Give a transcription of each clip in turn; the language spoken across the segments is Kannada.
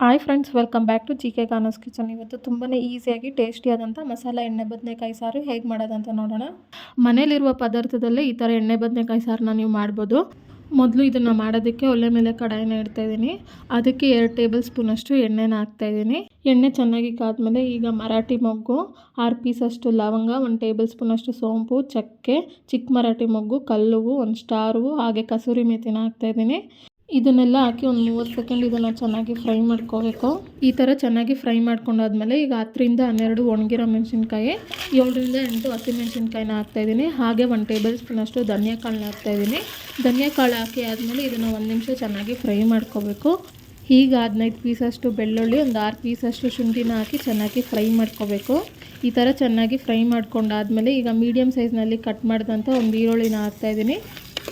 Hi friends, welcome back to GK Ganu's kitchen. ಇವತ್ತು ತುಂಬಾ ಈಸಿಯಾಗಿ ಟೇಸ್ಟಿಯಾದಂಥ ಮಸಾಲೆ ಎಣ್ಣೆ ಬದನೆಕಾಯಿ ಸಾರು ಹೇಗೆ ಮಾಡೋದಂತ ನೋಡೋಣ. ಮನೇಲಿರುವ ಪದಾರ್ಥದಲ್ಲೇ ಈ ಥರ ಎಣ್ಣೆ ಬದನೆಕಾಯಿ ಸಾರನ್ನ ನೀವು ಮಾಡ್ಬೋದು. ಮೊದಲು ಇದನ್ನು ಮಾಡೋದಕ್ಕೆ ಒಲೆ ಮೇಲೆ ಕಡಾಯಿನ ಇಡ್ತಾಯಿದ್ದೀನಿ. ಅದಕ್ಕೆ 2 ಟೇಬಲ್ ಸ್ಪೂನಷ್ಟು ಎಣ್ಣೆನ ಹಾಕ್ತಾಯಿದ್ದೀನಿ. ಎಣ್ಣೆ ಚೆನ್ನಾಗಿ ಕಾದ್ಮೇಲೆ ಈಗ ಮರಾಠಿ ಮೊಗ್ಗು, 6 ಪೀಸಷ್ಟು ಲವಂಗ, 1 ಟೇಬಲ್ ಸ್ಪೂನಷ್ಟು ಸೋಂಪು, ಚಕ್ಕೆ, ಚಿಕ್ಕ ಮರಾಠಿ ಮೊಗ್ಗು, ಕಲ್ಲುವು, 1 ಸ್ಟಾರ್ ಹೂವು, ಹಾಗೆ ಕಸೂರಿ ಮೇಥಿನ ಹಾಕ್ತಾಯಿದ್ದೀನಿ. ಇದನ್ನೆಲ್ಲ ಹಾಕಿ ಒಂದು 30 ಸೆಕೆಂಡ್ ಇದನ್ನು ಚೆನ್ನಾಗಿ ಫ್ರೈ ಮಾಡ್ಕೋಬೇಕು. ಈ ಥರ ಚೆನ್ನಾಗಿ ಫ್ರೈ ಮಾಡ್ಕೊಂಡಾದ್ಮೇಲೆ ಈಗ 10ರಿಂದ 12 ಒಣಗಿರೋ ಮೆಣಸಿನ್ಕಾಯಿ, 7ರಿಂದ 8 ಹಸಿಮೆಣಸಿನ್ಕಾಯಿನ ಹಾಕ್ತಾಯಿದ್ದೀನಿ. ಹಾಗೆ 1 ಟೇಬಲ್ ಸ್ಪೂನಷ್ಟು ಧನಿಯಾ ಕಾಳನ್ನ ಹಾಕ್ತಾಯಿದ್ದೀನಿ. ಧನಿಯಾ ಕಾಳು ಹಾಕಿ ಆದಮೇಲೆ ಇದನ್ನು 1 ನಿಮಿಷ ಚೆನ್ನಾಗಿ ಫ್ರೈ ಮಾಡ್ಕೋಬೇಕು. ಈಗ 15 ಪೀಸಷ್ಟು ಬೆಳ್ಳುಳ್ಳಿ, ಒಂದು 6 ಪೀಸಷ್ಟು ಶುಂಠಿನ ಹಾಕಿ ಚೆನ್ನಾಗಿ ಫ್ರೈ ಮಾಡ್ಕೋಬೇಕು. ಈ ಥರ ಚೆನ್ನಾಗಿ ಫ್ರೈ ಮಾಡ್ಕೊಂಡಾದ್ಮೇಲೆ ಈಗ ಮೀಡಿಯಮ್ ಸೈಜ್ನಲ್ಲಿ ಕಟ್ ಮಾಡಿದಂಥ ಒಂದು ಈರುಳ್ಳಿನ ಹಾಕ್ತಾಯಿದ್ದೀನಿ.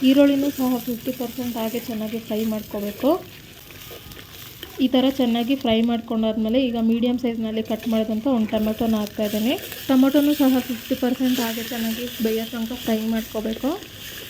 ಈರುಳ್ಳಿನೂ ಸಹ 50% ಹಾಗೆ ಚೆನ್ನಾಗಿ ಫ್ರೈ ಮಾಡ್ಕೋಬೇಕು. ಈ ಥರ ಚೆನ್ನಾಗಿ ಫ್ರೈ ಮಾಡ್ಕೊಂಡಾದ್ಮೇಲೆ ಈಗ ಮೀಡಿಯಮ್ ಸೈಜ್ನಲ್ಲಿ ಕಟ್ ಮಾಡಿದಂಥ ಒಂದು ಟೊಮೆಟೊನ ಹಾಕ್ತಾಯಿದ್ದೀನಿ. ಟೊಮೆಟೊನೂ ಸಹ 50% ಹಾಗೆ ಚೆನ್ನಾಗಿ ಬೇಯೋ ತನಕ ಫ್ರೈ ಮಾಡ್ಕೋಬೇಕು.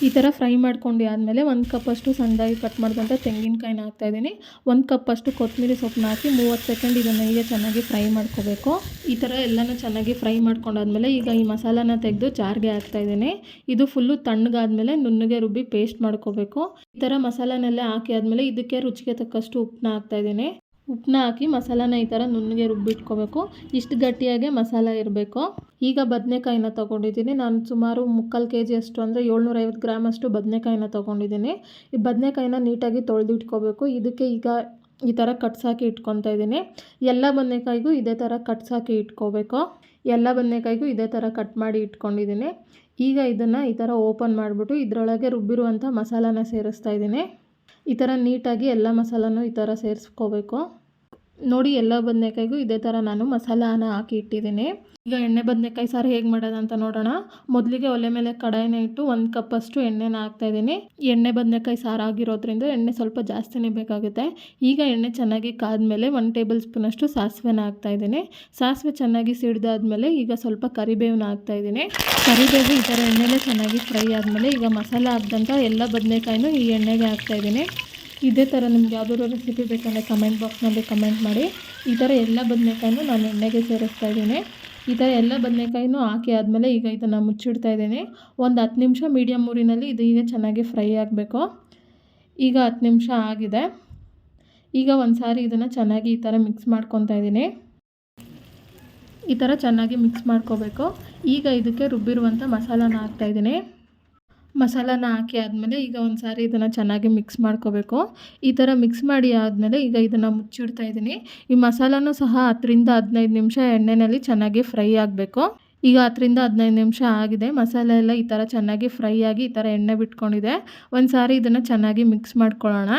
ಈ ಥರ ಫ್ರೈ ಮಾಡ್ಕೊಂಡು ಆದಮೇಲೆ 1 ಕಪ್ಪಷ್ಟು ಸಣ್ಣದಾಗಿ ಕಟ್ ಮಾಡಿದಂಥ ತೆಂಗಿನಕಾಯಿನ ಹಾಕ್ತಾಯಿದ್ದೀನಿ. 1 ಕಪ್ಪಷ್ಟು ಕೊತ್ತಂಬರಿ ಸೊಪ್ಪನ್ನ ಹಾಕಿ 30 ಸೆಕೆಂಡ್ ಇದನ್ನು ಹೀಗೆ ಚೆನ್ನಾಗಿ ಫ್ರೈ ಮಾಡ್ಕೋಬೇಕು. ಈ ಥರ ಎಲ್ಲನೂ ಚೆನ್ನಾಗಿ ಫ್ರೈ ಮಾಡ್ಕೊಂಡಾದ್ಮೇಲೆ ಈಗ ಈ ಮಸಾಲಾನ ತೆಗೆದು ಜಾರ್ಗೆ ಹಾಕ್ತಾಯಿದ್ದೀನಿ. ಇದು ಫುಲ್ಲು ತಣ್ಣಗಾದ್ಮೇಲೆ ನುಣ್ಣಗೆ ರುಬ್ಬಿ ಪೇಸ್ಟ್ ಮಾಡ್ಕೋಬೇಕು. ಈ ಥರ ಮಸಾಲಾನೆಲ್ಲ ಹಾಕಿ ಆದಮೇಲೆ ಇದಕ್ಕೆ ರುಚಿಗೆ ತಕ್ಕಷ್ಟು ಉಪ್ಪನ್ನ ಹಾಕ್ತಾಯಿದ್ದೀನಿ. ಉಪ್ಪನ್ನ ಹಾಕಿ ಮಸಾಲಾನ ಈ ಥರ ನುಣ್ಣಗೆ ರುಬ್ಬಿಟ್ಕೋಬೇಕು. ಇಷ್ಟು ಗಟ್ಟಿಯಾಗೆ ಮಸಾಲ ಇರಬೇಕು. ಈಗ ಬದನೆಕಾಯಿನ ತೊಗೊಂಡಿದ್ದೀನಿ. ನಾನು ಸುಮಾರು 3/4 kg ಅಷ್ಟು ಅಂದರೆ 750 ಗ್ರಾಮಷ್ಟು ಬದನೆಕಾಯಿನ ತೊಗೊಂಡಿದ್ದೀನಿ. ಈ ಬದನೆಕಾಯಿನ ನೀಟಾಗಿ ತೊಳೆದಿಟ್ಕೋಬೇಕು. ಇದಕ್ಕೆ ಈಗ ಈ ಥರ ಕಟ್ಸಾಕಿ ಇಟ್ಕೊತಾ ಇದ್ದೀನಿ. ಎಲ್ಲ ಬದನೆಕಾಯಿಗೂ ಇದೇ ಥರ ಕಟ್ಸಾಕಿ ಇಟ್ಕೋಬೇಕು. ಎಲ್ಲ ಬದನೆಕಾಯಿಗೂ ಇದೇ ಥರ ಕಟ್ ಮಾಡಿ ಇಟ್ಕೊಂಡಿದ್ದೀನಿ. ಈಗ ಇದನ್ನು ಈ ಥರ ಓಪನ್ ಮಾಡಿಬಿಟ್ಟು ಇದರೊಳಗೆ ರುಬ್ಬಿರುವಂಥ ಮಸಾಲಾನ ಸೇರಿಸ್ತಾ ಇದ್ದೀನಿ. ಈ ಥರ ನೀಟಾಗಿ ಎಲ್ಲ ಮಸಾಲನೂ ಈ ಥರ ಸೇರಿಸ್ಕೋಬೇಕು. ನೋಡಿ, ಎಲ್ಲ ಬದನೆಕಾಯಿಗೂ ಇದೇ ಥರ ನಾನು ಮಸಾಲಾನ ಹಾಕಿ ಇಟ್ಟಿದ್ದೀನಿ. ಈಗ ಎಣ್ಣೆ ಬದನೆಕಾಯಿ ಸಾರು ಹೇಗೆ ಮಾಡೋದಂತ ನೋಡೋಣ. ಮೊದಲಿಗೆ ಒಲೆ ಮೇಲೆ ಕಡಾಯಿನ ಇಟ್ಟು 1 ಕಪ್ಪಷ್ಟು ಎಣ್ಣೆನ ಹಾಕ್ತಾಯಿದ್ದೀನಿ. ಎಣ್ಣೆ ಬದನೆಕಾಯಿ ಸಾರು ಆಗಿರೋದ್ರಿಂದ ಎಣ್ಣೆ ಸ್ವಲ್ಪ ಜಾಸ್ತಿನೇ ಬೇಕಾಗುತ್ತೆ. ಈಗ ಎಣ್ಣೆ ಚೆನ್ನಾಗಿ ಕಾದ್ಮೇಲೆ 1 ಟೇಬಲ್ ಸ್ಪೂನಷ್ಟು ಸಾಸಿವೆನ ಹಾಕ್ತಾಯಿದ್ದೀನಿ. ಸಾಸಿವೆ ಚೆನ್ನಾಗಿ ಸಿಡ್ದಾದ್ಮೇಲೆ ಈಗ ಸ್ವಲ್ಪ ಕರಿಬೇವನ್ನ ಹಾಕ್ತಾಯಿದ್ದೀನಿ. ಕರಿಬೇವು ಈ ಥರ ಎಣ್ಣೆಲೇ ಚೆನ್ನಾಗಿ ಫ್ರೈ ಆದಮೇಲೆ ಈಗ ಮಸಾಲ ಹಾಕ್ದಂಥ ಎಲ್ಲ ಬದನೆಕಾಯಿನೂ ಈ ಎಣ್ಣೆಗೆ ಹಾಕ್ತಾಯಿದ್ದೀನಿ. ಇದೇ ಥರ ನಿಮ್ಗೆ ಯಾವುದಾದ್ರು ರೆಸಿಪಿ ಬೇಕಂದರೆ ಕಮೆಂಟ್ ಬಾಕ್ಸ್ನಲ್ಲಿ ಕಮೆಂಟ್ ಮಾಡಿ. ಈ ಥರ ಎಲ್ಲ ಬದನೆಕಾಯಿನೂ ನಾನು ಎಣ್ಣೆಗೆ ಸೇರಿಸ್ತಾ ಇದ್ದೀನಿ. ಈ ಥರ ಎಲ್ಲ ಬದನೆಕಾಯಿನೂ ಹಾಕಿ ಆದಮೇಲೆ ಈಗ ಇದನ್ನು ಮುಚ್ಚಿಡ್ತಾ ಇದ್ದೀನಿ. ಒಂದು 10 ನಿಮಿಷ ಮೀಡಿಯಮ್ ಊರಿನಲ್ಲಿ ಇದು ಹೀಗೆ ಚೆನ್ನಾಗಿ ಫ್ರೈ ಆಗಬೇಕು. ಈಗ 10 ನಿಮಿಷ ಆಗಿದೆ. ಈಗ ಒಂದು ಸಾರಿ ಇದನ್ನು ಚೆನ್ನಾಗಿ ಈ ಥರ ಮಿಕ್ಸ್ ಮಾಡ್ಕೊತಾ ಇದ್ದೀನಿ. ಈ ಥರ ಚೆನ್ನಾಗಿ ಮಿಕ್ಸ್ ಮಾಡ್ಕೋಬೇಕು. ಈಗ ಇದಕ್ಕೆ ರುಬ್ಬಿರುವಂಥ ಮಸಾಲಾನ ಹಾಕ್ತಾಯಿದ್ದೀನಿ. ಮಸಾಲಾನ ಹಾಕಿ ಆದಮೇಲೆ ಈಗ ಒಂದು ಸಾರಿ ಇದನ್ನು ಚೆನ್ನಾಗಿ ಮಿಕ್ಸ್ ಮಾಡ್ಕೋಬೇಕು. ಈ ಥರ ಮಿಕ್ಸ್ ಮಾಡಿ ಆದಮೇಲೆ ಈಗ ಇದನ್ನು ಮುಚ್ಚಿಡ್ತಾ ಇದ್ದೀನಿ. ಈ ಮಸಾಲಾನೂ ಸಹ 10ರಿಂದ 15 ನಿಮಿಷ ಎಣ್ಣೆಯಲ್ಲಿ ಚೆನ್ನಾಗಿ ಫ್ರೈ ಆಗಬೇಕು. ಈಗ 10ರಿಂದ 15 ನಿಮಿಷ ಆಗಿದೆ. ಮಸಾಲೆ ಎಲ್ಲ ಈ ಥರ ಚೆನ್ನಾಗಿ ಫ್ರೈ ಆಗಿ ಈ ಥರ ಎಣ್ಣೆ ಬಿಟ್ಕೊಂಡಿದೆ. ಒಂದು ಸಾರಿ ಇದನ್ನು ಚೆನ್ನಾಗಿ ಮಿಕ್ಸ್ ಮಾಡ್ಕೊಳ್ಳೋಣ.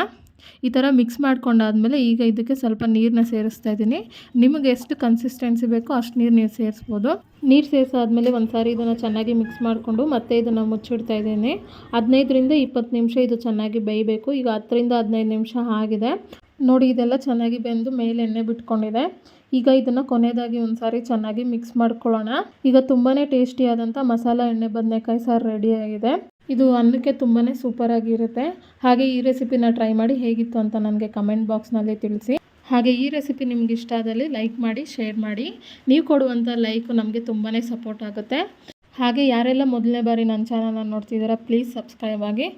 ಈ ಥರ ಮಿಕ್ಸ್ ಮಾಡ್ಕೊಂಡಾದ್ಮೇಲೆ ಈಗ ಇದಕ್ಕೆ ಸ್ವಲ್ಪ ನೀರನ್ನ ಸೇರಿಸ್ತಾ ಇದ್ದೀನಿ. ನಿಮಗೆ ಎಷ್ಟು ಕನ್ಸಿಸ್ಟೆನ್ಸಿ ಬೇಕೋ ಅಷ್ಟು ನೀರು ಸೇರಿಸ್ಬೋದು. ನೀರು ಸೇರಿಸಾದ್ಮೇಲೆ ಒಂದು ಸಾರಿ ಇದನ್ನು ಚೆನ್ನಾಗಿ ಮಿಕ್ಸ್ ಮಾಡಿಕೊಂಡು ಮತ್ತೆ ಇದನ್ನು ಮುಚ್ಚಿಡ್ತಾ ಇದ್ದೀನಿ. 15ರಿಂದ 20 ನಿಮಿಷ ಇದು ಚೆನ್ನಾಗಿ ಬೇಯಬೇಕು. ಈಗ 10ರಿಂದ 15 ನಿಮಿಷ ಆಗಿದೆ. ನೋಡಿ, ಇದೆಲ್ಲ ಚೆನ್ನಾಗಿ ಬೆಂದು ಮೇಲೆ ಎಣ್ಣೆ ಬಿಟ್ಕೊಂಡಿದೆ. ಈಗ ಇದನ್ನು ಕೊನೆಯದಾಗಿ ಒಂದು ಸಾರಿ ಚೆನ್ನಾಗಿ ಮಿಕ್ಸ್ ಮಾಡ್ಕೊಳ್ಳೋಣ. ಈಗ ತುಂಬಾ ಟೇಸ್ಟಿಯಾದಂಥ ಮಸಾಲ ಎಣ್ಣೆ ಬದನೆಕಾಯಿ ಸಾರು ರೆಡಿಯಾಗಿದೆ. ಇದು ಅನ್ನಕ್ಕೆ ತುಂಬಾ ಸೂಪರಾಗಿರುತ್ತೆ. ಹಾಗೆ ಈ ರೆಸಿಪಿನ ಟ್ರೈ ಮಾಡಿ ಹೇಗಿತ್ತು ಅಂತ ನನಗೆ ಕಮೆಂಟ್ ಬಾಕ್ಸ್ನಲ್ಲಿ ತಿಳಿಸಿ. ಹಾಗೆ ಈ ರೆಸಿಪಿ ನಿಮ್ಗೆ ಇಷ್ಟ ಆದಲ್ಲಿ ಲೈಕ್ ಮಾಡಿ, ಶೇರ್ ಮಾಡಿ. ನೀವು ಕೊಡುವಂಥ ಲೈಕು ನಮಗೆ ತುಂಬಾ ಸಪೋರ್ಟ್ ಆಗುತ್ತೆ. ಹಾಗೆ ಯಾರೆಲ್ಲ ಮೊದಲನೇ ಬಾರಿ ನನ್ನ ಚಾನಲ್ನ ನೋಡ್ತಿದ್ದೀರಾ ಪ್ಲೀಸ್ ಸಬ್ಸ್ಕ್ರೈಬ್ ಆಗಿ.